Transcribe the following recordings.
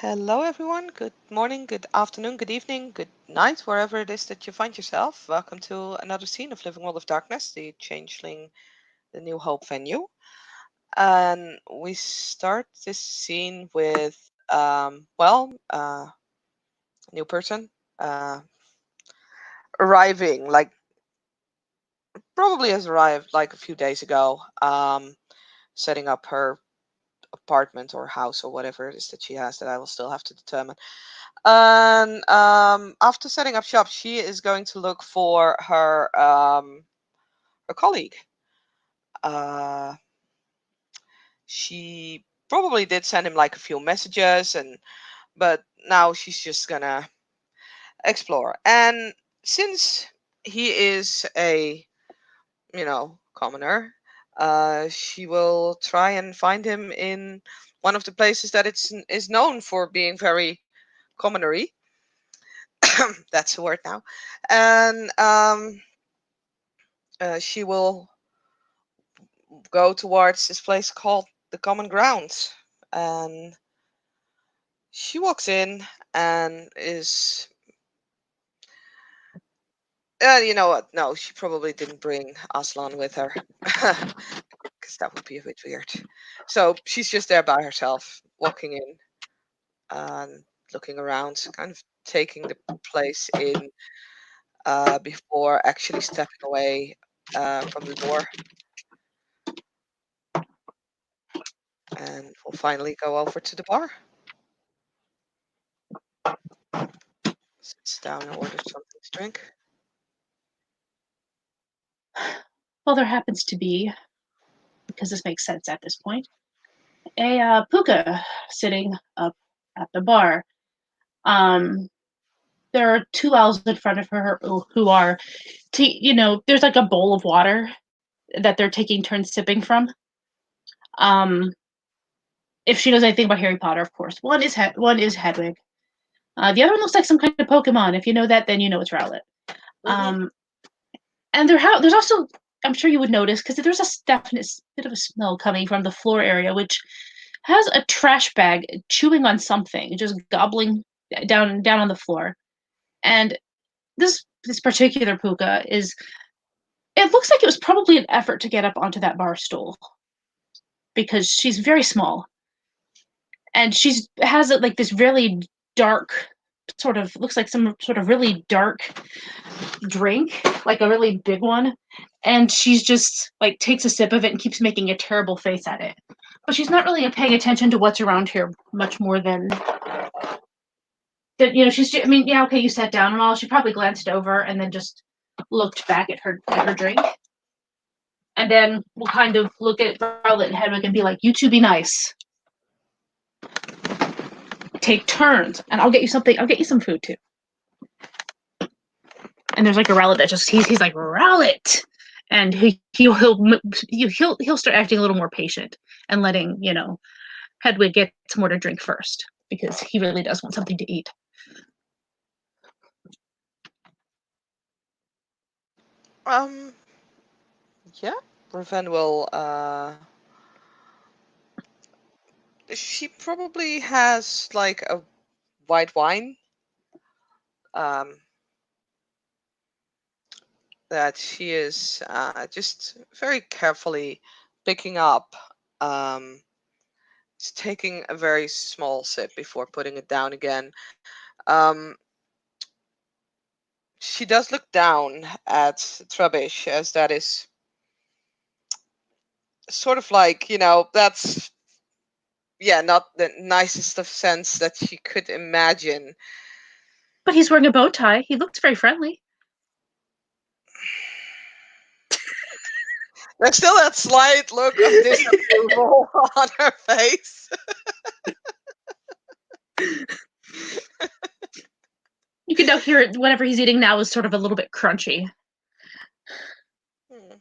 Hello, everyone. Good morning, good afternoon, good evening, good night, wherever it is that you find yourself. Welcome to another scene of Living World of Darkness, the Changeling, the New Hope venue. And we start this scene with, a new person arriving, like probably has arrived like a few days ago, setting up her apartment or house or whatever it is that she has that I will still have to determine. And after setting up shop, she is going to look for her colleague. Uh, she probably did send him like a few messages, but now she's just gonna explore. And since he is a commoner, she will try and find him in one of the places that is known for being very commonery. That's the word now. And she will go towards this place called the Common Ground. And she walks in and is. You know what? No, she probably didn't bring Aslan with her. Because that would be a bit weird. So she's just there by herself, walking in and looking around, kind of taking the place in before actually stepping away from the door. And we'll finally go over to the bar. Sits down and orders something to drink. Well, there happens to be, because this makes sense at this point, a puka sitting up at the bar. Um, there are two owls in front of her who are, there's like a bowl of water that they're taking turns sipping from. Um, if she knows anything about Harry Potter, of course, one is Hedwig. The other one looks like some kind of Pokemon. If you know that, then you know it's Rowlet. Hmm. Um, and there's also, I'm sure you would notice, because there's a definite bit of a smell coming from the floor area, which has a trash bag chewing on something, just gobbling down on the floor. And this particular puka is, it looks like it was probably an effort to get up onto that bar stool because she's very small and she's has like this really dark sort of, looks like some sort of really dark drink, like a really big one, and she's just like takes a sip of it and keeps making a terrible face at it, but she's not really paying attention to what's around here much more than that. She's, I mean, yeah, okay, you sat down and all. She probably glanced over and then just looked back at her drink, and then we'll kind of look at Rowlet and Hedwig and be like, "You two be nice. Take turns, and I'll get you something. I'll get you some food too." And there's like a Rowlet that just he's like Rowlet, and he'll start acting a little more patient and letting Hedwig get some more to drink first because he really does want something to eat. Um, yeah. Raven will. She probably has like a white wine. Um, that she is just very carefully picking up. Um, just taking a very small sip before putting it down again. Um, she does look down at Trubbish, as that is sort of like, that's, yeah, not the nicest of sense that she could imagine. But he's wearing a bow tie. He looks very friendly. There's still that slight look of disapproval on her face. You can now hear it. Whatever he's eating now is sort of a little bit crunchy. Hmm.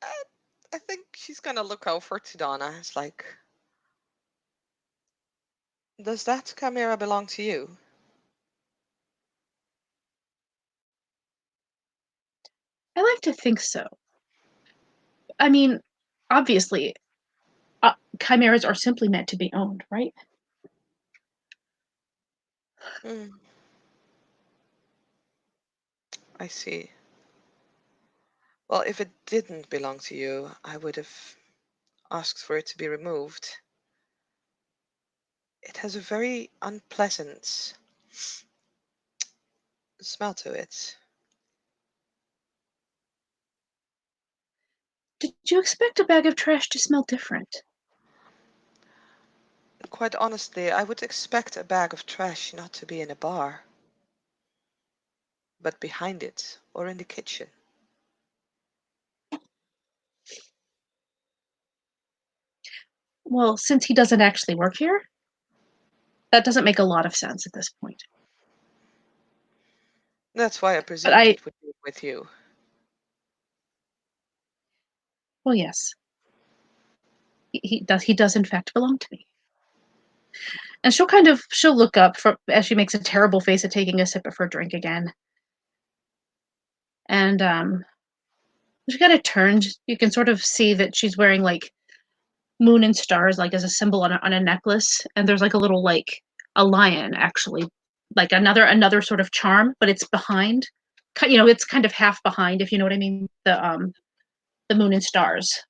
I, I think she's gonna look over to Donna. It's like, does that camera belong to you? I like to think so. I mean, obviously, chimeras are simply meant to be owned, right? Hmm, I see. Well, if it didn't belong to you, I would have asked for it to be removed. It has a very unpleasant smell to it. Did you expect a bag of trash to smell different? Quite honestly, I would expect a bag of trash not to be in a bar, but behind it or in the kitchen. Well, since he doesn't actually work here, that doesn't make a lot of sense at this point. That's why I But presumed it would be with you. well, yes, he does in fact belong to me. And she'll look up as she makes a terrible face at taking a sip of her drink again. And she kind of turns. You can sort of see that she's wearing like moon and stars, like as a symbol on a necklace. And there's like a little like a lion actually, like another sort of charm, but it's behind. It's kind of half behind, if you know what I mean. The moon and stars,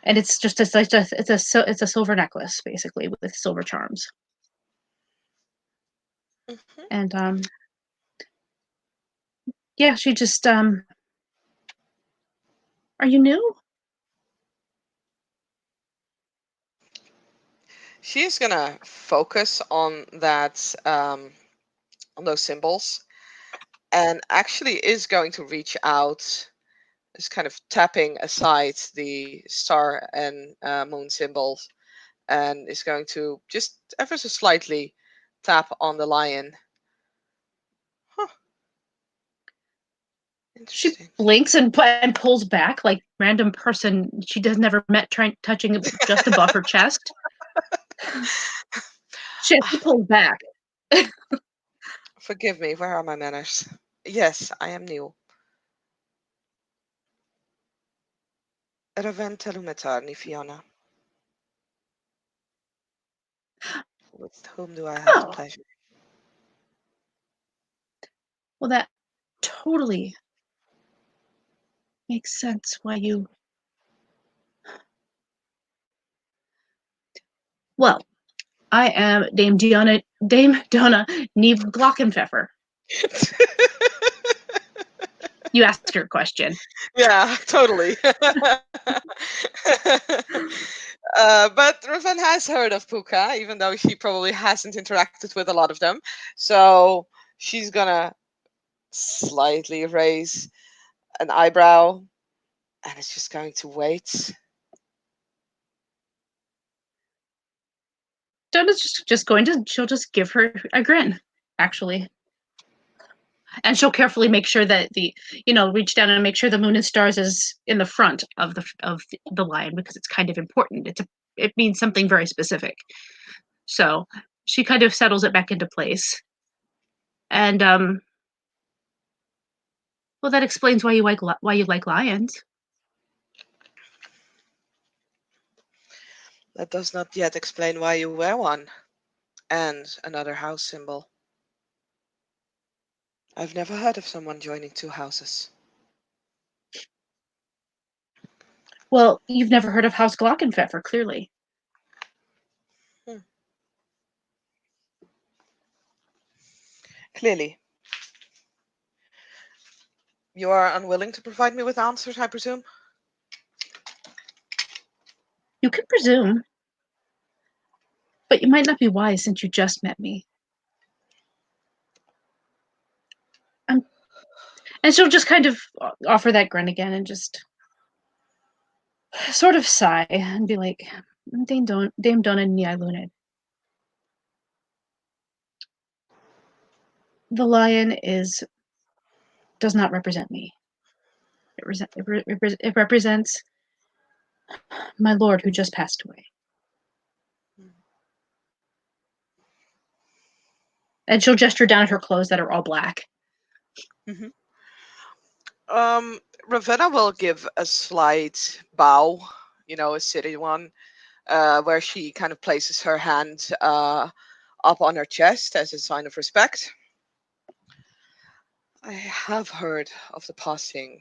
and it's just it's a silver necklace basically with silver charms. Hmm. And yeah, she just are you new? She's gonna focus on that, on those symbols, and actually is going to reach out, is kind of tapping aside the star and moon symbols, and is going to just ever so slightly tap on the lion. Huh, She interesting. blinks and pulls back like random person she does never met trying touching it just above her chest. She Ah, pulls back. forgive me, where are my manners? Yes, I am new. Raventelumetarni, Fiona. With whom do I have the Oh, pleasure? well, that totally makes sense why you. Well, I am Dame Donna Neve Glockenpfeffer. You ask her a question. Yeah, totally. But Raven has heard of Puka, even though she probably hasn't interacted with a lot of them. So she's gonna slightly raise an eyebrow and it's just going to wait. Donna's just going to. She'll just give her a grin, actually, and she'll carefully make sure that reach down and make sure the moon and stars is in the front of the lion because it's kind of important. It means something very specific. So she kind of settles it back into place, and well, that explains why you like lions. That does not yet explain why you wear one and another house symbol. I've never heard of someone joining two houses. Well, you've never heard of House Glockenpfeffer, clearly. Hmm. Clearly. You are unwilling to provide me with answers, I presume? You can presume, but you might not be wise since you just met me. Um, and she'll just kind of offer that grin again and just sort of sigh and be like, Dame Donna Ni Lunid. The lion does not represent me. It represents my lord who just passed away. And she'll gesture down at her clothes that are all black. Mm-hmm. Ravenna will give a slight bow, a city one, where she kind of places her hand up on her chest as a sign of respect. I have heard of the passing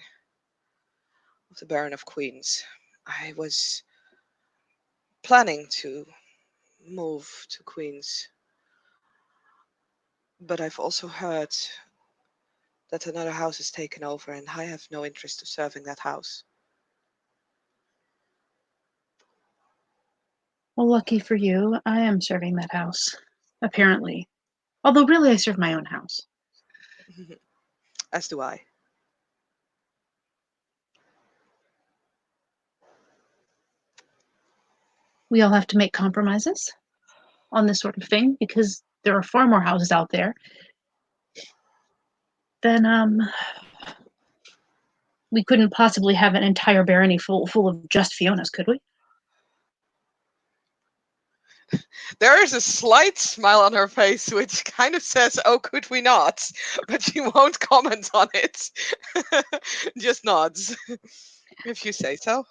of the Baron of Queens. I was planning to move to Queens, but I've also heard that another house is taken over, and I have no interest of serving that house. Well, lucky for you, I am serving that house. Apparently. Although, really, I serve my own house. As do I. We all have to make compromises on this sort of thing because there are far more houses out there than we couldn't possibly have an entire barony full of just Fionas, could we? There is a slight smile on her face, which kind of says, "Oh, could we not?" But she won't comment on it. Just nods. If you say so.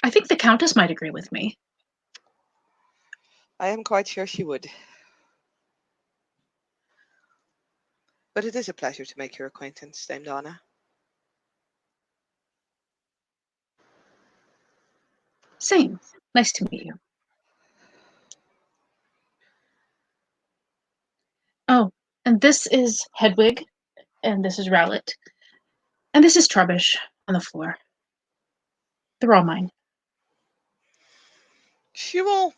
I think the Countess might agree with me. I am quite sure she would. But it is a pleasure to make your acquaintance, Dame Donna. Same. Nice to meet you. Oh, and this is Hedwig, and this is Rowlet, and this is Trubbish on the floor. They're all mine. She will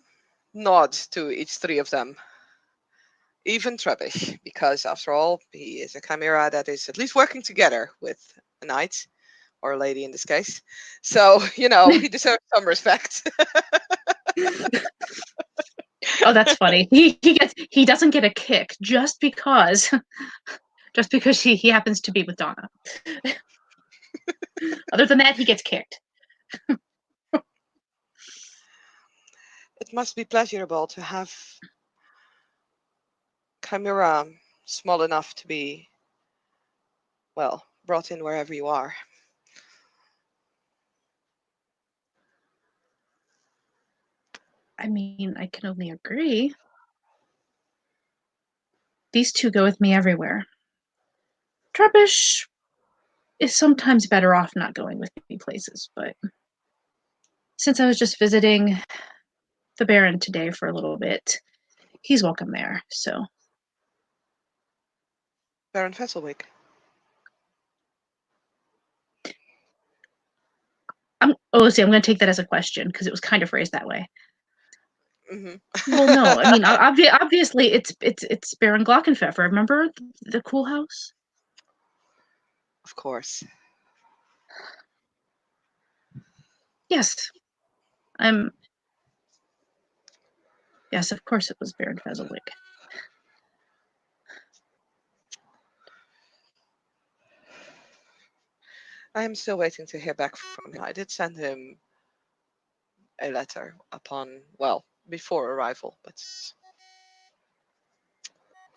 nod to each three of them, even Trebish, because after all, he is a chimera that is at least working together with a knight, or a lady in this case. So, he deserves some respect. Oh, that's funny. He doesn't get a kick just because he happens to be with Donna. Other than that, he gets kicked. It must be pleasurable to have chimera small enough to be, well, brought in wherever you are. I mean, I can only agree. These two go with me everywhere. Trubbish is sometimes better off not going with me places, but since I was just visiting the Baron today for a little bit, he's welcome there, so. Baron Fesselwick. I'm going to take that as a question because it was kind of phrased that way. Mm-hmm. Well, no, I mean, obviously it's Baron Glockenpfeffer. Remember the cool house? Of course. Yes, I'm. Yes, of course it was Baron Fesselwick. I am still waiting to hear back from him. I did send him a letter before arrival, but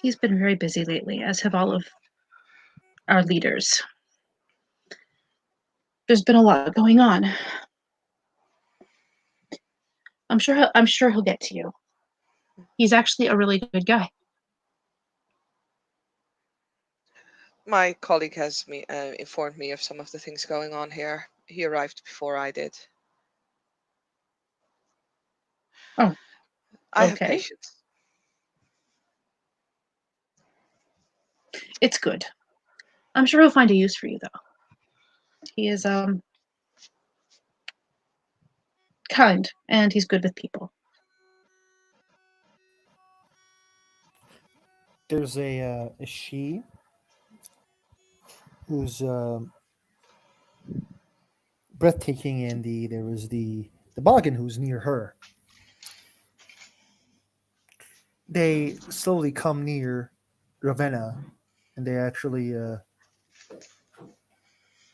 He's been very busy lately, as have all of our leaders. There's been a lot going on. I'm sure he'll get to you. He's actually a really good guy. my colleague has informed me of some of the things going on here. He arrived before I did. Oh, I have okay. patience. It's good. I'm sure he'll find a use for you, though. He is kind and he's good with people. There's a she who's breathtaking, and there was the bargain who's near her. They slowly come near Ravenna, and they actually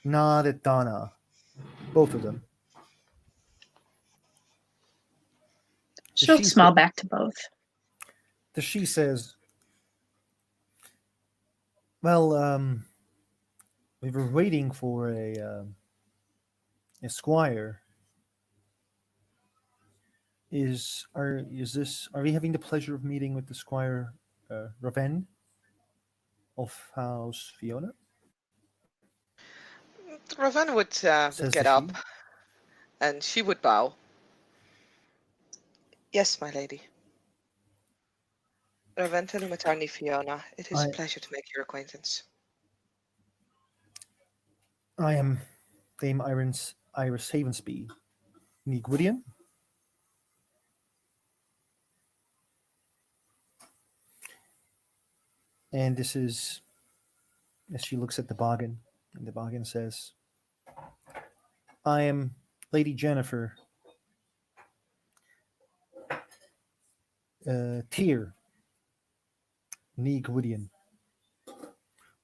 nod at Donna, both of them. The She'll she, smile back to both. the she says, "Well, We were waiting for a squire. Are we having the pleasure of meeting with the squire Raven of House Fiona? Ravenna Says the would get she. up and she would bow. Yes, my lady. Ravenna Lumatani Fiona, it is a I pleasure to make your acquaintance. I am Dame Iris Havensby, nee Gwydion, and this is as she looks at the bargain, and the bargain says, "I am Lady Jennifer Tyr, nee Gwydion.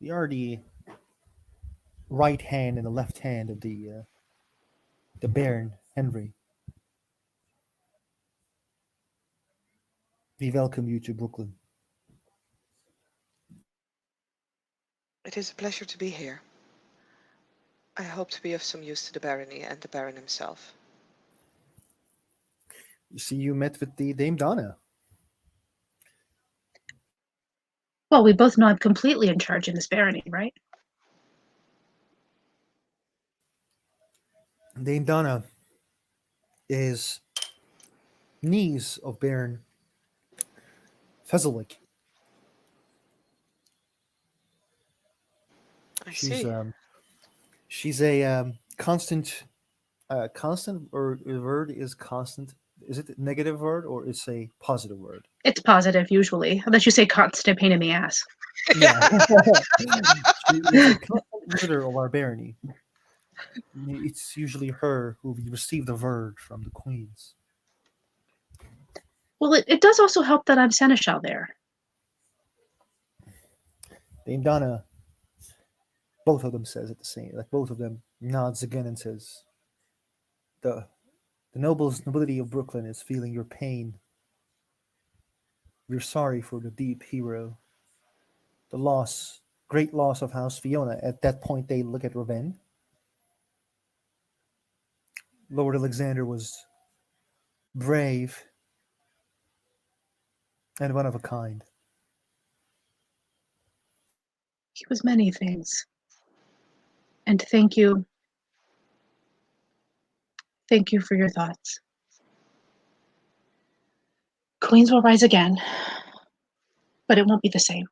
We are the right hand and the left hand of the Baron Henry. We welcome you to Brooklyn." It is a pleasure to be here. I hope to be of some use to the barony and the baron himself. You see, you met with the Dame Donna. Well, we both know I'm completely in charge in this barony, right? Dame Donna is niece of Baron Fezzik. I She's see. she's a constant, or the word is constant. Is it a negative word or is a positive word? It's positive usually, unless you say constant pain in the ass. Yeah. She is a constant visitor of our barony. It's usually her who we receive the word from the queens. Well, it does also help that I'm seneschal there. Dame Donna, both of them says it the same. Like both of them nods again and says, "The the nobility of Brooklyn is feeling your pain. We're sorry for the deep hero, the loss, great loss of House Fiona." At that point, they look at Raven. Lord Alexander was brave and one of a kind. He was many things. And thank you. Thank you for your thoughts. Queens will rise again, but it won't be the same.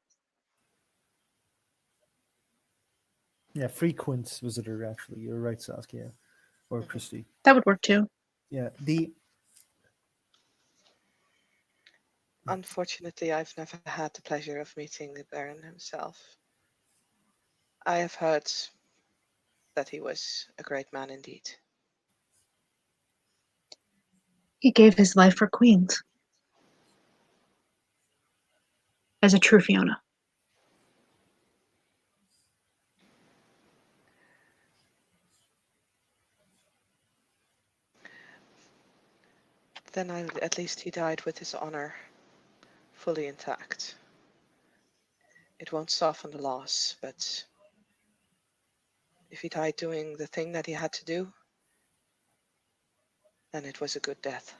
Yeah, frequent visitor. Actually, you're right, Saskia or Mhm. Christy. That would work too. Yeah, the Unfortunately, I've never had the pleasure of meeting the baron himself. I have heard that he was a great man indeed. He gave his life for Queens as a true Fiona. Then at least he died with his honor fully intact. It won't soften the loss, but if he died doing the thing that he had to do, then it was a good death.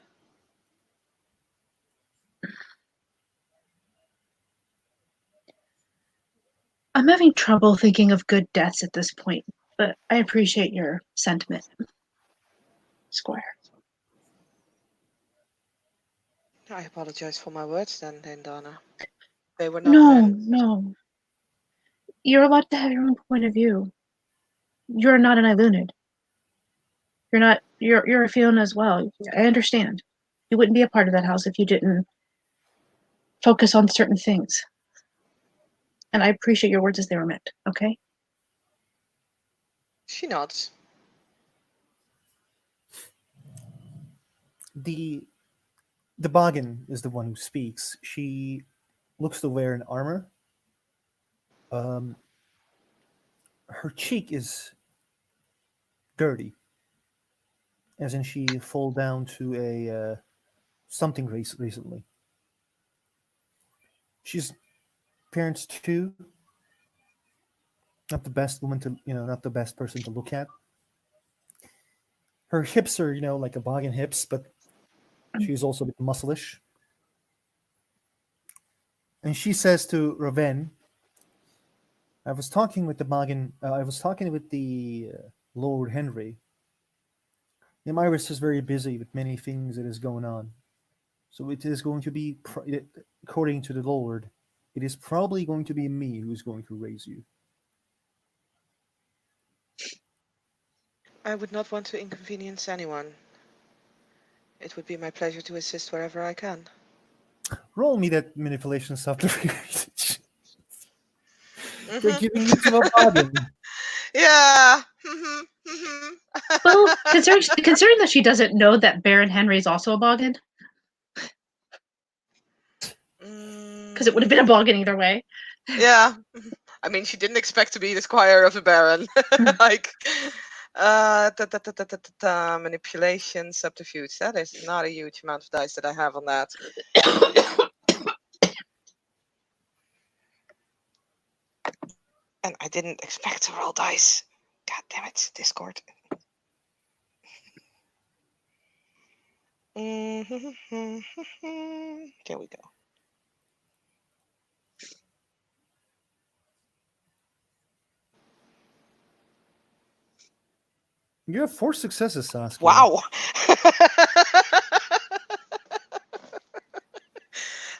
I'm having trouble thinking of good deaths at this point, but I appreciate your sentiment, Squire. I apologize for my words then, Dana. They were not No, meant. no. You're allowed to have your own point of view. You're not an LWoD. You're not. You're a Fiona as well. I understand. You wouldn't be a part of that house if you didn't focus on certain things. And I appreciate your words as they were meant. Okay. She nods. the the bargain is the one who speaks. She looks to wear an armor. Um, her cheek is dirty, as in she fall down to a something recently. She's parents too, not the best woman to, not the best person to look at. Her hips are, like a boggin hips, but she's also a bit muscleish. And she says to Raven, I was talking with the Lord Henry. Iris is very busy with many things that is going on. So it is going to be, according to the Lord, it is probably going to be me who's going to raise you. I would not want to inconvenience anyone. It would be my pleasure to assist wherever I can. Roll me that manipulation software. They're Mm-hmm. giving you to a bargain. Yeah. Mm-hmm. Well, considering that she doesn't know that Baron Henry is also a boggin, because it would have been a boggin either way. Yeah. I mean, she didn't expect to be the squire of the baron. Like, manipulation, subterfuge. That is not a huge amount of dice that I have on that. And I didn't expect to roll dice. God damn it, Discord. There we go. You have 4 successes, Saskia. Wow.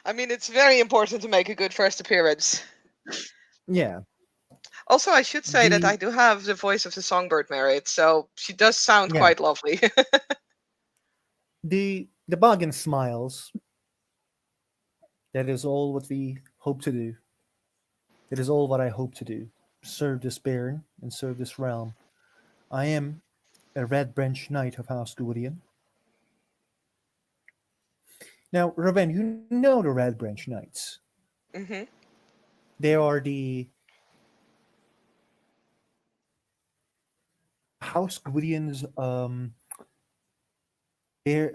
I mean, it's very important to make a good first appearance. Yeah. Also, I should say that I do have the voice of the songbird married, so she does sound quite lovely. The bargain smiles. That is all what we hope to do. That is all what I hope to do. Serve this baron and serve this realm. I am a Red Branch Knight of House Guardian. Now, Raven, you know the Red Branch Knights. Mm-hmm. They are the House Guardians. They're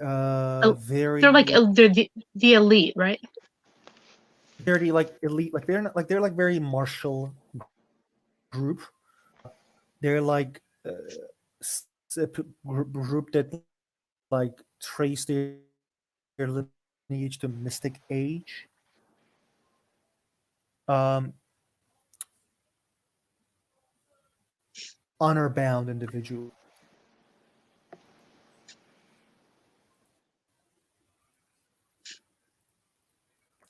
very. They're like they're the elite, right? They're the like elite. Like they're not like they're like very martial group. They're like a group that like trace their lineage to mystic age. Um, honor bound individual.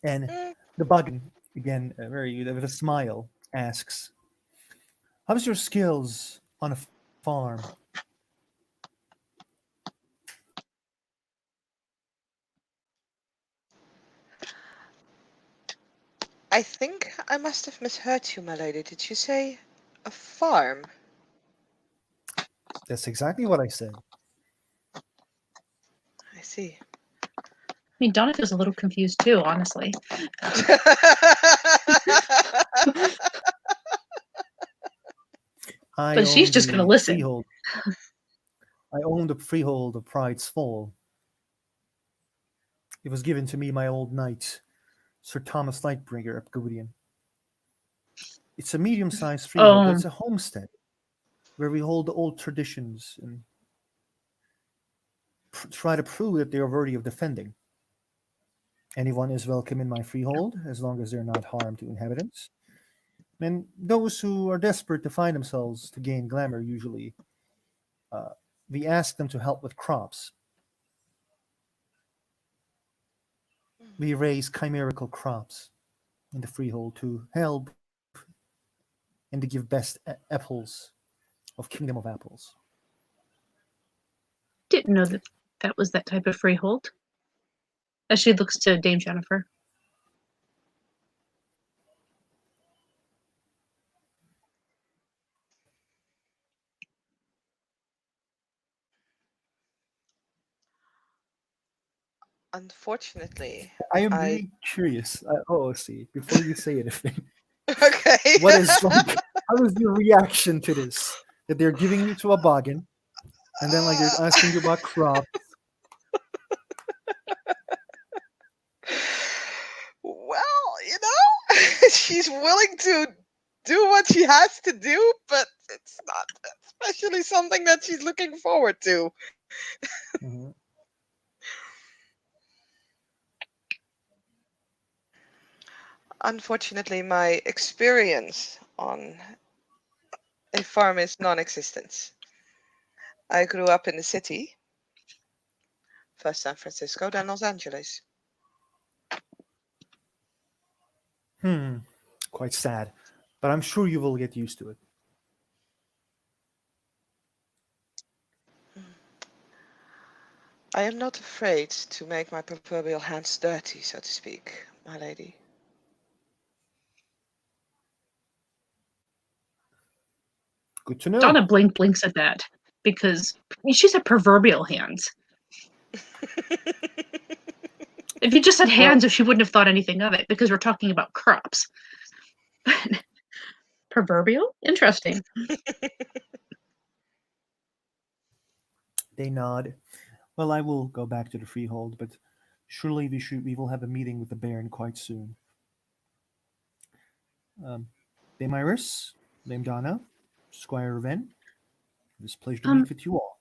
And the buggen, again, very with a smile, asks, "How's your skills on a farm?" I think I must have misheard you, my lady. Did you say a farm? That's exactly what I said. I see. I mean, Donna feels a little confused too, honestly. But she's just going to listen. Freehold. I own the freehold of Pride's Fall. It was given to me by old knight, Sir Thomas Lightbringer of Guardian. It's a medium-sized freehold, but it's a homestead where we hold the old traditions and try to prove that they are worthy of defending. Anyone is welcome in my freehold as long as they're not harm to inhabitants. And those who are desperate to find themselves to gain glamour, usually, we ask them to help with crops. We raise chimerical crops in the freehold to help and to give best apples of Kingdom of Apples. Didn't know that was that type of freehold. As she looks to Dame Jennifer. Unfortunately, I am really curious. See, before you say anything, okay. what is like? How is your reaction to this? That they're giving you to a bargain, and then like they're asking you about crops. Well, she's willing to do what she has to do, but it's not especially something that she's looking forward to. Mhm. Unfortunately, my experience on a farm is non-existent. I grew up in the city, first San Francisco, then Los Angeles. Hmm. Quite sad, but I'm sure you will get used to it. I am not afraid to make my proverbial hands dirty, so to speak, my lady. Good to know. Donna blinks at that because she said proverbial hands. If you just said Well, hands, if she wouldn't have thought anything of it because we're talking about crops. Proverbial? Interesting. they nod. Well, I will go back to the freehold, but surely we will have a meeting with the Baron quite soon. Um, Dame Iris, Dame Donna, Squire Ven, it was a pleasure to Um, meet with you all.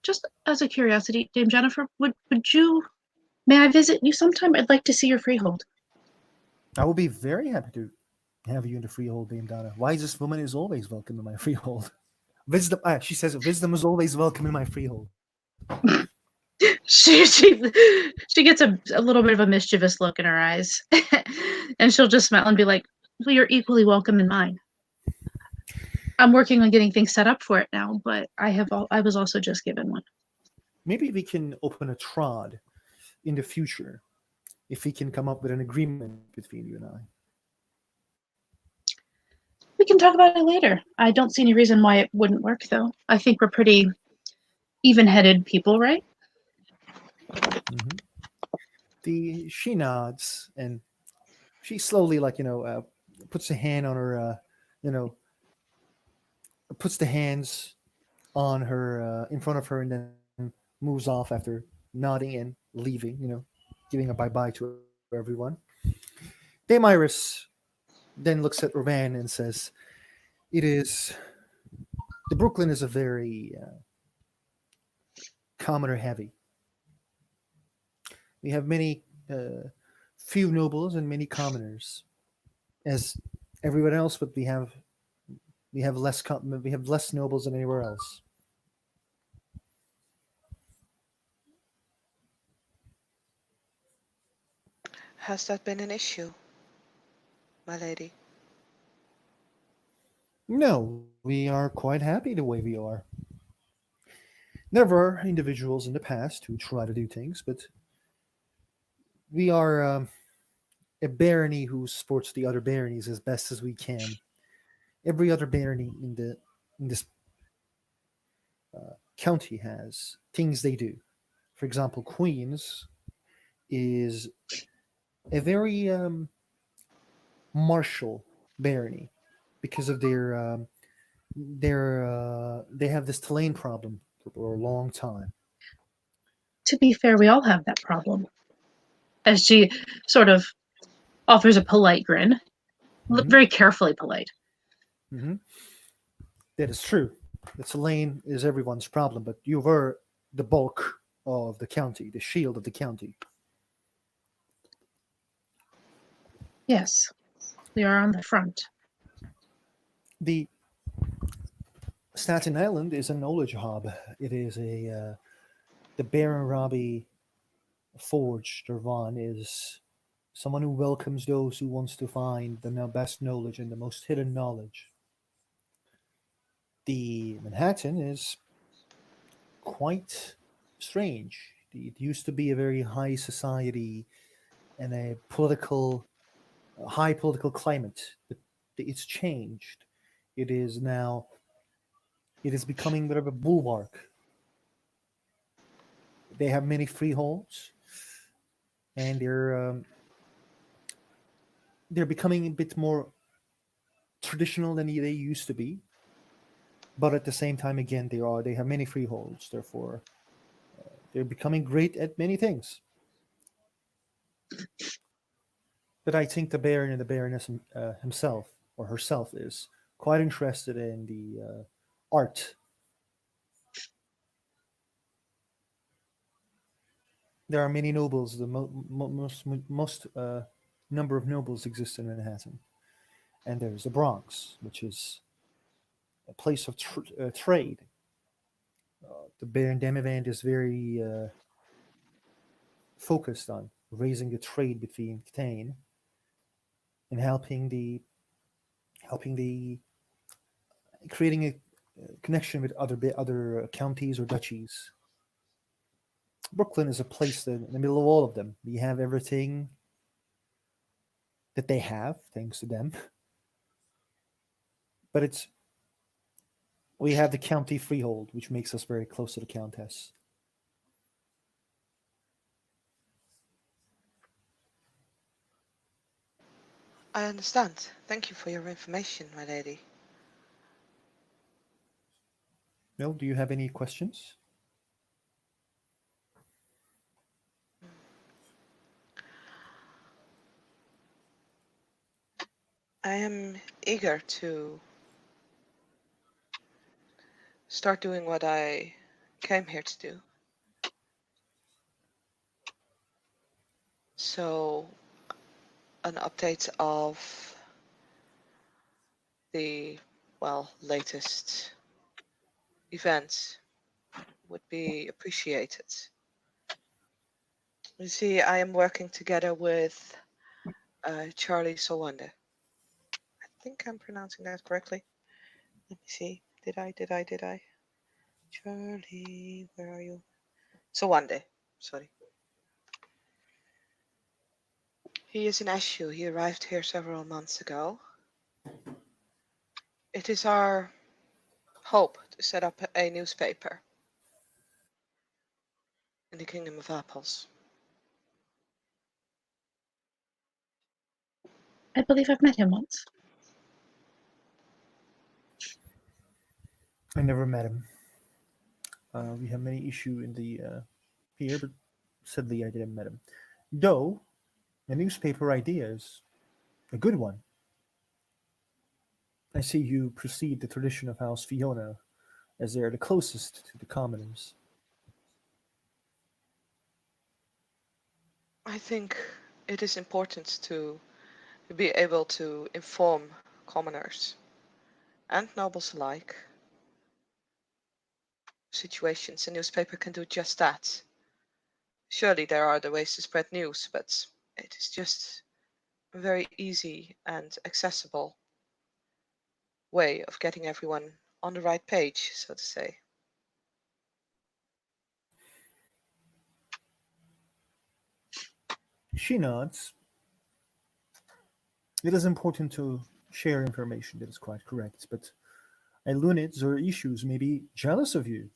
just as a curiosity, Dame Jennifer, would you may I visit you sometime? I'd like to see your freehold. I will be very happy to have you in the freehold, Dame Donna. Wisest woman is always welcome in my freehold. Wisdom, she says, wisdom is always welcome in my freehold. she she she gets a little bit of a mischievous look in her eyes, and she'll just smile and be like, "Well, you're equally welcome in mine. I'm working on getting things set up for it now, but I was also just given one. Maybe we can open a trod in the future if we can come up with an agreement between you and I. We can talk about it later. I don't see any reason why it wouldn't work, though. I think we're pretty even-headed people, right? Hmm. She nods and she slowly, like puts a hand on her, you know, puts the hands on her in front of her, and then moves off after nodding and leaving. Giving a bye bye to everyone. Dame Iris then looks at Rovan and says, "It is the Brooklyn is a very commoner heavy. We have many few nobles and many commoners, as everyone else, but we have less nobles than anywhere else." Has that been an issue, my lady? No, we are quite happy the way we are. There were individuals in the past who try to do things, but we are a barony who supports the other baronies as best as we can. Every other barony in this county has things they do. For example, Queens is a very martial barony because of they have this Tulane problem for a long time. To be fair, we all have that problem. As she sort of offers a polite grin, Hmm. very carefully polite. Hmm. That is true. The Tulane is everyone's problem, but you were the bulk of the county, the shield of the county. Yes, we are on the front. The Staten Island is a knowledge hub. It is a the Baron Robbie Forge Dervan is someone who welcomes those who wants to find the best knowledge and the most hidden knowledge. The Manhattan is quite strange. It used to be a very high society and a high political climate, but it's changed. It is now it is becoming a bit of a bulwark. They have many freeholds, and they're becoming a bit more traditional than they used to be. But at the same time, again, they have many freeholds. Therefore, they're becoming great at many things. But I think the Baron and the Baroness himself or herself is quite interested in the art. There are many nobles. The most number of nobles exist in Manhattan, and there's the Bronx, which is a place of trade. The Baron Demivand is very focused on raising the trade between Thane and helping the creating a connection with other counties or duchies. Brooklyn is a place that in the middle of all of them, we have everything that they have, thanks to them. But it's we have the county freehold, which makes us very close to the countess. I understand. Thank you for your information, my lady. Bill, do you have any questions? I am eager to start doing what I came here to do. So, an update of the, well, latest events would be appreciated. You see, I am working together with Charlie Sowande. I think I'm pronouncing that correctly. Let me see. Did I? Charlie, where are you? Sowande. Sorry. He is an issue. He arrived here several months ago. It is our hope to set up a newspaper in the Kingdom of Apples. I believe I've met him once. I never met him. We have many issue in the here, but sadly I didn't met him. Though a newspaper idea is a good one. I see you precede the tradition of House Fiona, as they are the closest to the commoners. I think it is important to be able to inform commoners and nobles alike situations. A newspaper can do just that. Surely there are other ways to spread news, but it is just a very easy and accessible way of getting everyone on the right page, so to say. She nods. It is important to share information, that is quite correct, but Elunids or issues may be jealous of you.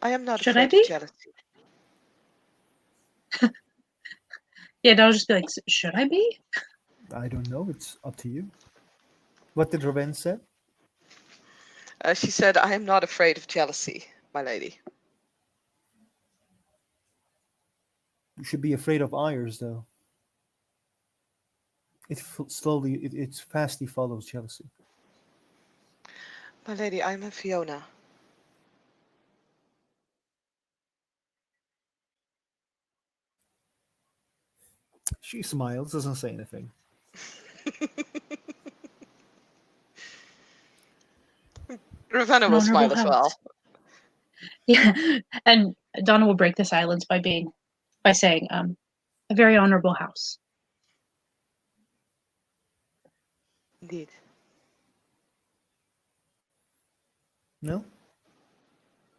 I am not Should I afraid of be? jealousy. Yeah, and I'll just be like, should I be? I don't know, it's up to you. What did Raven say? She said, I am not afraid of jealousy, my lady. You should be afraid of Ayers, though. It fastly follows jealousy. My lady, I am a Fiona. She smiles, doesn't say anything. Ravenna An will honorable smile as house. well. Yeah, and Donna will break the silence by saying, a very honorable house. Indeed. No?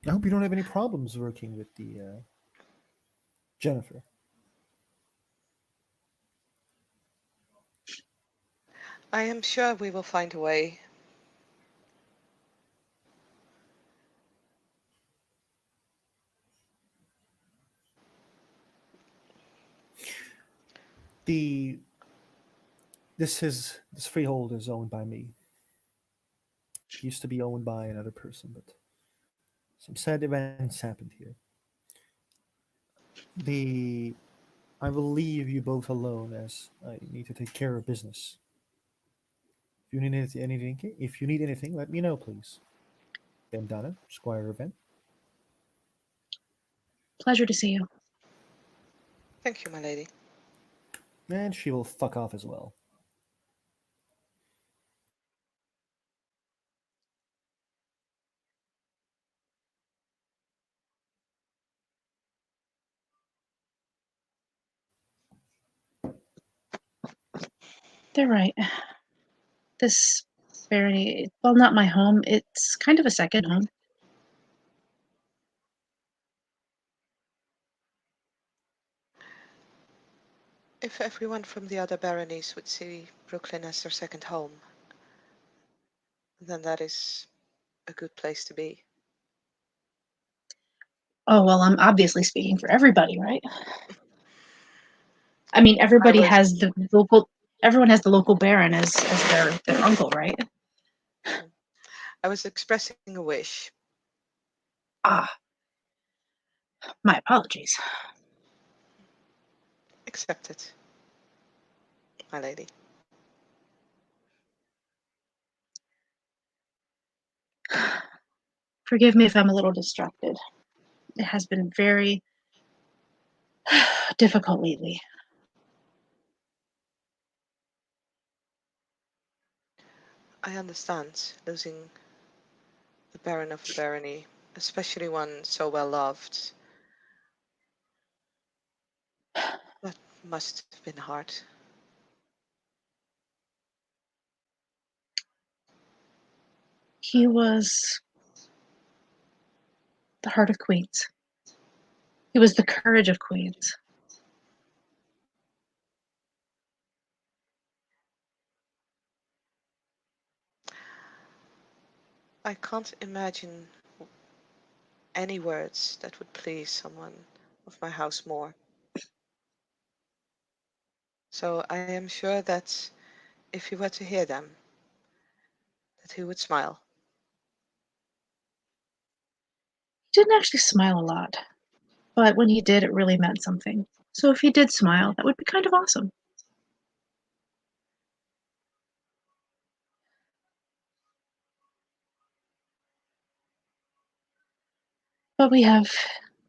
I hope you don't have any problems working with the Jennifer. I am sure we will find a way. The this freehold is owned by me. It used to be owned by another person, but some sad events happened here. The I will leave you both alone as I need to take care of business. If you need anything, let me know, please. Bandana, Squire Event. Pleasure to see you. Thank you, my lady. And she will fuck off as well. They're right. This barony, well, not my home. It's kind of a second home. If everyone from the other baronies would see Brooklyn as their second home, then that is a good place to be. Oh, well, I'm obviously speaking for everybody, right? I mean, everybody was- has the local. Everyone has the local baron as their uncle, right? I was expressing a wish. Ah, my apologies. Accepted, my lady. Forgive me if I'm a little distracted. It has been very difficult lately. I understand losing the Baron of a barony, especially one so well loved. That must have been hard. He was the heart of queens. He was the courage of queens. I can't imagine any words that would please someone of my house more. So I am sure that if he were to hear them, that he would smile. He didn't actually smile a lot, but when he did, it really meant something. So if he did smile, that would be kind of awesome. But we have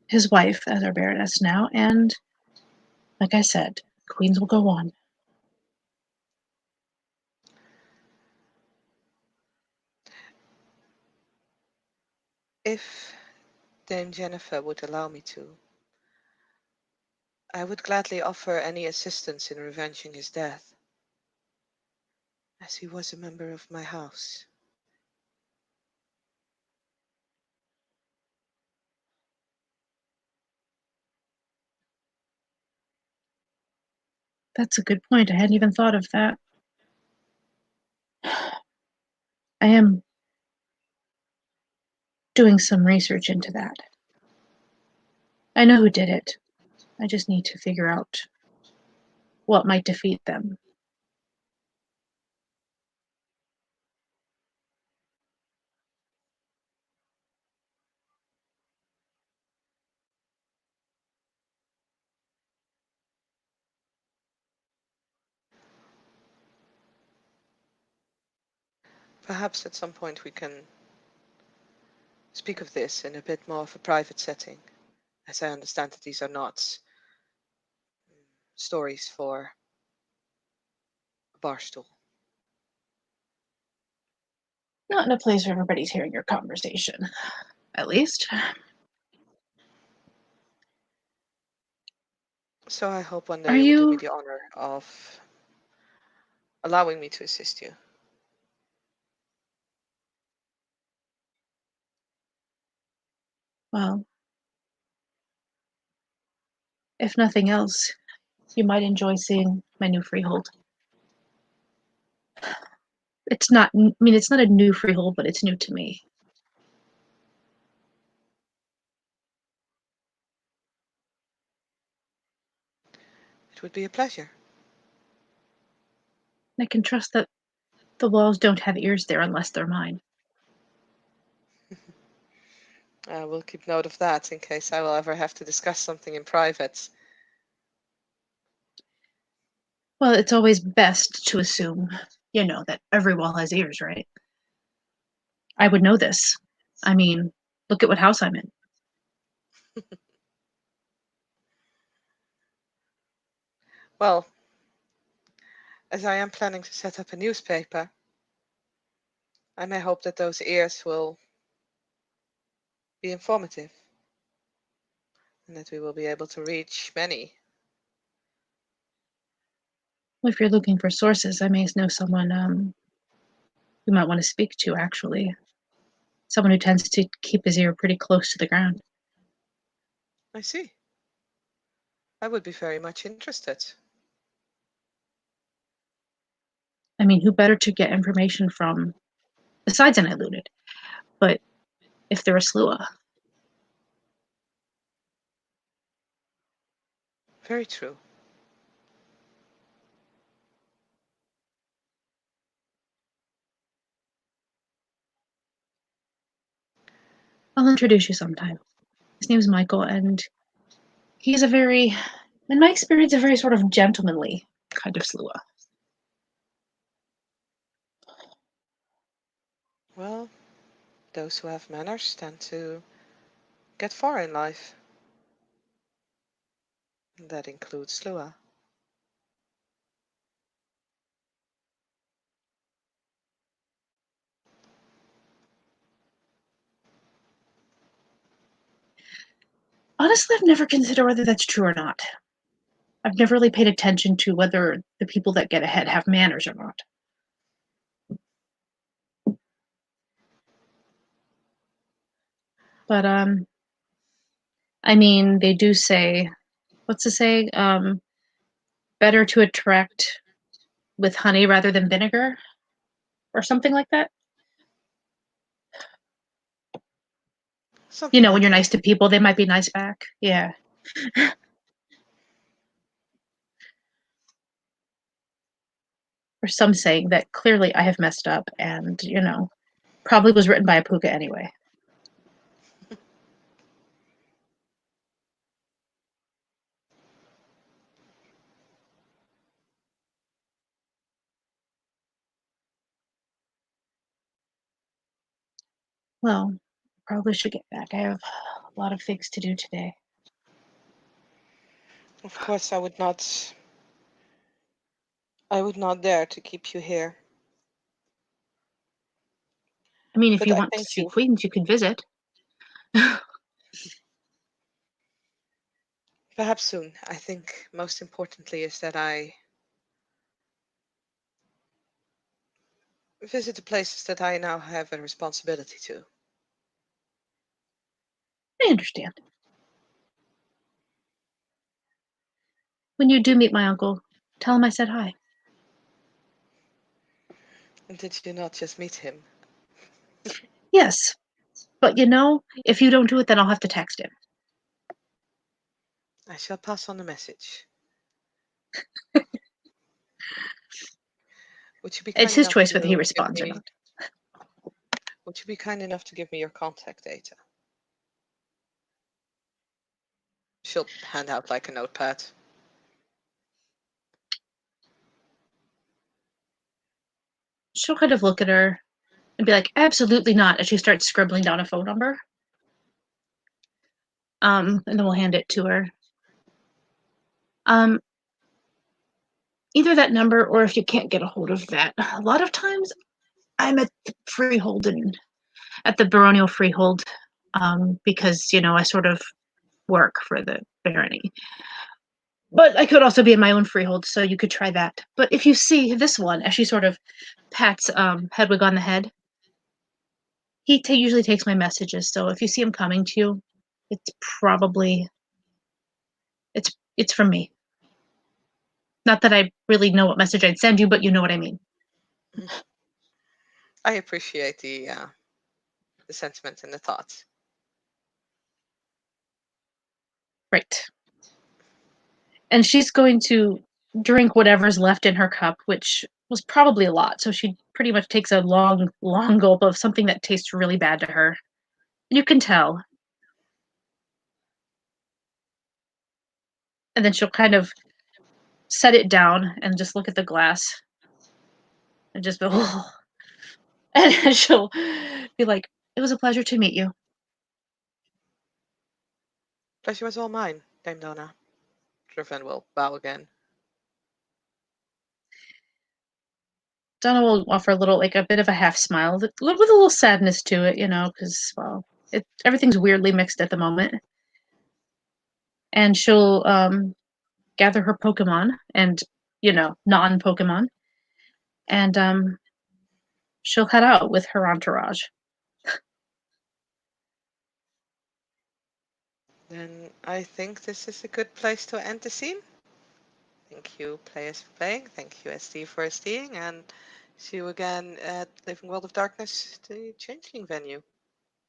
his wife as our baroness now, and like I said, queens will go on. If Dame Jennifer would allow me to, I would gladly offer any assistance in revenging his death, as he was a member of my house. That's a good point. I hadn't even thought of that. I am doing some research into that. I know who did it. I just need to figure out what might defeat them. Perhaps at some point we can speak of this in a bit more of a private setting, as I understand that these are not stories for a bar stool. Not in a place where everybody's hearing your conversation, at least. So I hope one Are day you will do me you? the honor of allowing me to assist you. Well, if nothing else, you might enjoy seeing my new freehold. It's not, I mean, it's not a new freehold, but it's new to me. It would be a pleasure. I can trust that the walls don't have ears there unless they're mine. I will keep note of that in case I will ever have to discuss something in private. Well, it's always best to assume, that every wall has ears, right? I would know this. I mean, look at what house I'm in. Well, as I am planning to set up a newspaper, I may hope that those ears will be informative and that we will be able to reach many. Well, if you're looking for sources, I may know someone you might want to speak to, actually. Someone who tends to keep his ear pretty close to the ground. I see. I would be very much interested. I mean, who better to get information from besides an LWoD? But if they're a slua. Very true. I'll introduce you sometime. His name's Michael, and he's in my experience, a very sort of gentlemanly kind of slua. Well, those who have manners tend to get far in life. And that includes Lua. Honestly, I've never considered whether that's true or not. I've never really paid attention to whether the people that get ahead have manners or not. But I mean, they do say, what's the saying? Better to attract with honey rather than vinegar, or something like that. Something When like you're that. nice to people, they might be nice back. Yeah. Or some saying that clearly I have messed up and, probably was written by a puka anyway. Well, probably should get back. I have a lot of things to do today. Of course, I would not dare to keep you here. I mean, if But you I want to thank see you. Queens, you can visit. Perhaps soon. I think most importantly is that I visit the places that I now have a responsibility to. I understand. When you do meet my uncle, tell him I said hi. And did you not just meet him? Yes, but if you don't do it, then I'll have to text him. I shall pass on the message. Would you be It's kind his enough choice whether he to give responds or me? not. Would you be kind enough to give me your contact data? She'll hand out like a notepad. She'll kind of look at her and be like, absolutely not, as she starts scribbling down a phone number. And then we'll hand it to her. Either that number, or if you can't get a hold of that. A lot of times I'm at the freehold and at the baronial freehold, because, I sort of work for the barony. But I could also be in my own freehold, so you could try that. But if you see this one, as she sort of pats Hedwig on the head, he usually takes my messages. So if you see him coming to you, it's probably it's from me. Not that I really know what message I'd send you, but you know what I mean. I appreciate the sentiment and the thoughts. Right. And she's going to drink whatever's left in her cup, which was probably a lot. So she pretty much takes a long, long gulp of something that tastes really bad to her. You can tell. And then she'll kind of set it down and just look at the glass and just be, oh. And she'll be like, "It was a pleasure to meet you." Pleasure was all mine, Dame Donna. Driven will bow again. Donna will offer a little, like a bit of a half smile with a little sadness to it, because, well, everything's weirdly mixed at the moment. And she'll gather her Pokemon and, non-Pokemon, and she'll head out with her entourage. Then I think this is a good place to end the scene. Thank you, players, for playing. Thank you, SD, for SDing. And see you again at Living World of Darkness, the Changeling venue.